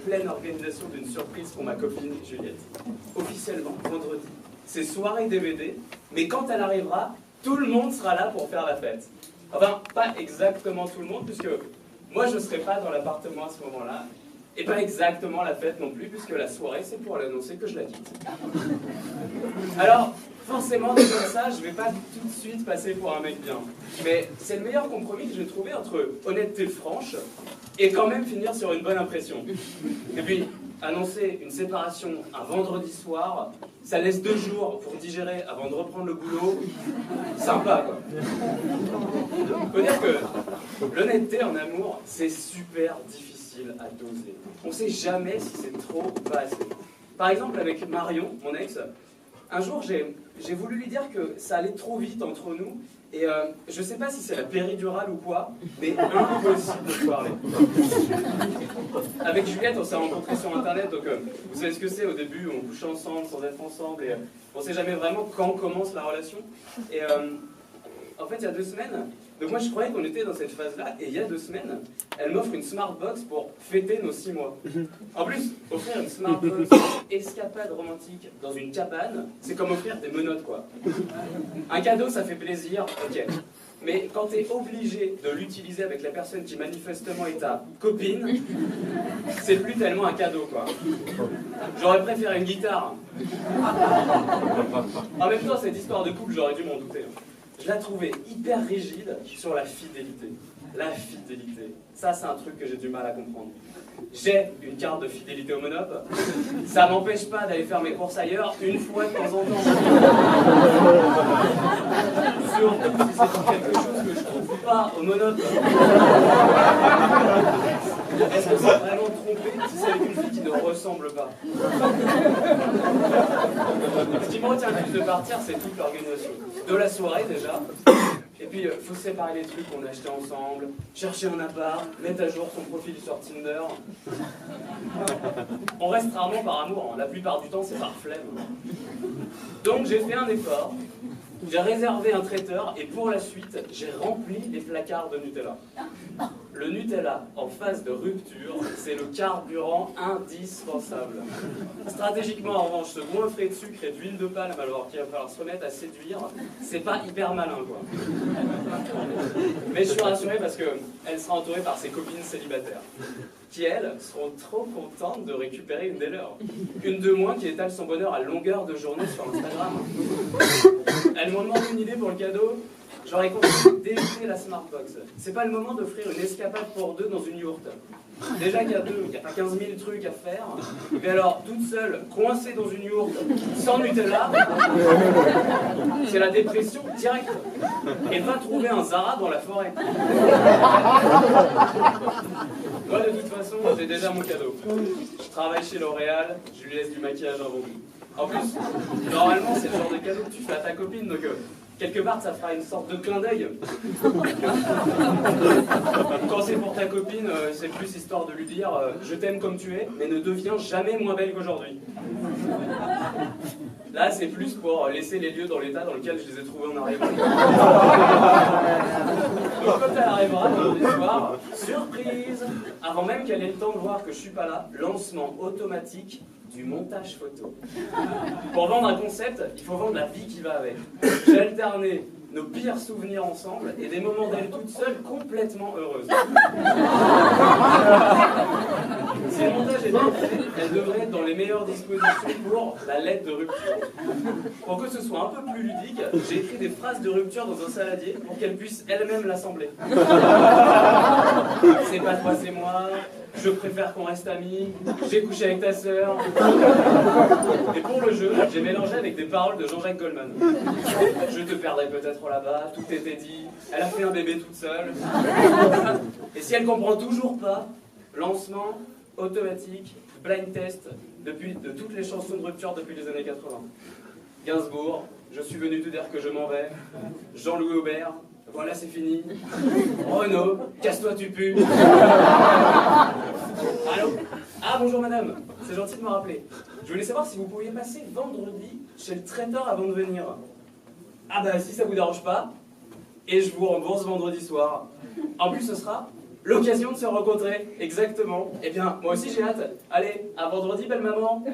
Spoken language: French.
pleine organisation d'une surprise pour ma copine Juliette. Officiellement, vendredi, c'est soirée DVD, mais quand elle arrivera, tout le monde sera là pour faire la fête. Enfin, pas exactement tout le monde, puisque moi je ne serai pas dans l'appartement à ce moment-là, et pas exactement la fête non plus, puisque la soirée c'est pour l'annoncer que je la quitte. Alors, forcément, dit comme ça, je ne vais pas tout de suite passer pour un mec bien. Mais c'est le meilleur compromis que j'ai trouvé entre honnêteté franche et quand même finir sur une bonne impression. Et puis, annoncer une séparation un vendredi soir, ça laisse 2 jours pour digérer avant de reprendre le boulot. Sympa, quoi. Faut dire que l'honnêteté en amour, c'est super difficile à doser. On ne sait jamais si c'est trop ou pas assez. Par exemple, avec Marion, mon ex, un jour, j'ai voulu lui dire que ça allait trop vite entre nous, et je sais pas si c'est la péridurale ou quoi, mais impossible de se parler. Avec Juliette, on s'est rencontrés sur Internet, donc vous savez ce que c'est, au début, on couche ensemble sans être ensemble, et on sait jamais vraiment quand commence la relation. Et en fait, il y a 2 semaines, donc moi je croyais qu'on était dans cette phase-là, et il y a 2 semaines, elle m'offre une Smartbox pour fêter nos 6 mois. En plus, offrir une Smartbox escapade romantique dans une cabane, c'est comme offrir des menottes, quoi. Un cadeau, ça fait plaisir, ok. Mais quand t'es obligé de l'utiliser avec la personne qui manifestement est ta copine, c'est plus tellement un cadeau, quoi. J'aurais préféré une guitare. En même temps, cette histoire de couple, j'aurais dû m'en douter. Je la trouvais hyper rigide sur la fidélité. La fidélité. Ça, c'est un truc que j'ai du mal à comprendre. J'ai une carte de fidélité au Monop. Ça m'empêche pas d'aller faire mes courses ailleurs une fois de temps en temps. Surtout si c'est quelque chose que je trouve pas au Monop. Est-ce que c'est vraiment trompé si c'est avec une fille qui ne ressemble pas? Ce qui me retient le plus de partir, c'est toute l'organisation. De la soirée déjà. Et puis, il faut séparer les trucs qu'on a achetés ensemble, chercher un appart, mettre à jour son profil sur Tinder. On reste rarement par amour, hein. La plupart du temps, c'est par flemme. Donc, j'ai fait un effort, j'ai réservé un traiteur, et pour la suite, j'ai rempli les placards de Nutella. Le Nutella, en phase de rupture, c'est le carburant indispensable. Stratégiquement, en revanche, se goinfrer de sucre et d'huile de palme alors qu'il va falloir se remettre à séduire, c'est pas hyper malin, quoi. Mais je suis rassuré parce qu'elle sera entourée par ses copines célibataires, qui, elles, seront trop contentes de récupérer une des leurs. Une de moins qui étale son bonheur à longueur de journée sur Instagram. Elles m'ont demandé une idée pour le cadeau. J'aurais conseillé d'éviter la Smartbox. C'est pas le moment d'offrir une escapade pour 2 dans une yourte. Déjà qu'il y a 2, il n'y a pas 15 000 trucs à faire. Mais alors, toute seule, coincée dans une yourte, sans Nutella, c'est la dépression directe. Et va trouver un Zara dans la forêt. Moi, de toute façon, j'ai déjà mon cadeau. Je travaille chez L'Oréal, je lui laisse du maquillage invendu. En plus, normalement, c'est le genre de cadeau que tu fais à ta copine, donc quelque part, ça fera une sorte de clin d'œil. Quand c'est pour ta copine, c'est plus histoire de lui dire je t'aime comme tu es, mais ne deviens jamais moins belle qu'aujourd'hui. Là, c'est plus pour laisser les lieux dans l'état dans lequel je les ai trouvés en arrivant. Donc, quand elle arrivera vendredi soir, surprise, avant même qu'elle ait le temps de voir que je suis pas là, lancement automatique du montage photo. Pour vendre un concept, il faut vendre la vie qui va avec. J'ai alterné nos pires souvenirs ensemble et des moments d'elle toute seule complètement heureuse. Si le montage est bien fait, elle devrait être dans les meilleures dispositions pour la lettre de rupture. Pour que ce soit un peu plus ludique, j'ai écrit des phrases de rupture dans un saladier pour qu'elle puisse elle-même l'assembler. C'est pas toi, c'est moi. Je préfère qu'on reste amis. J'ai couché avec ta sœur. Et pour le jeu, j'ai mélangé avec des paroles de Jean-Jacques Goldman. Je te perdrai peut-être là-bas, tout était dit. Elle a fait un bébé toute seule. Et si elle comprend toujours pas, lancement automatique, blind test de toutes les chansons de rupture depuis les années 80. Gainsbourg, je suis venu te dire que je m'en vais. Jean-Louis Aubert, voilà c'est fini. Renaud, casse-toi tu pues. Allô? Ah bonjour madame, c'est gentil de me rappeler. Je voulais savoir si vous pouviez passer vendredi chez le traiteur avant de venir. Ah bah si ça vous dérange pas, et je vous rembourse vendredi soir. En plus ce sera l'occasion de se rencontrer, exactement. Eh bien, moi aussi j'ai hâte. Allez, à vendredi, belle maman.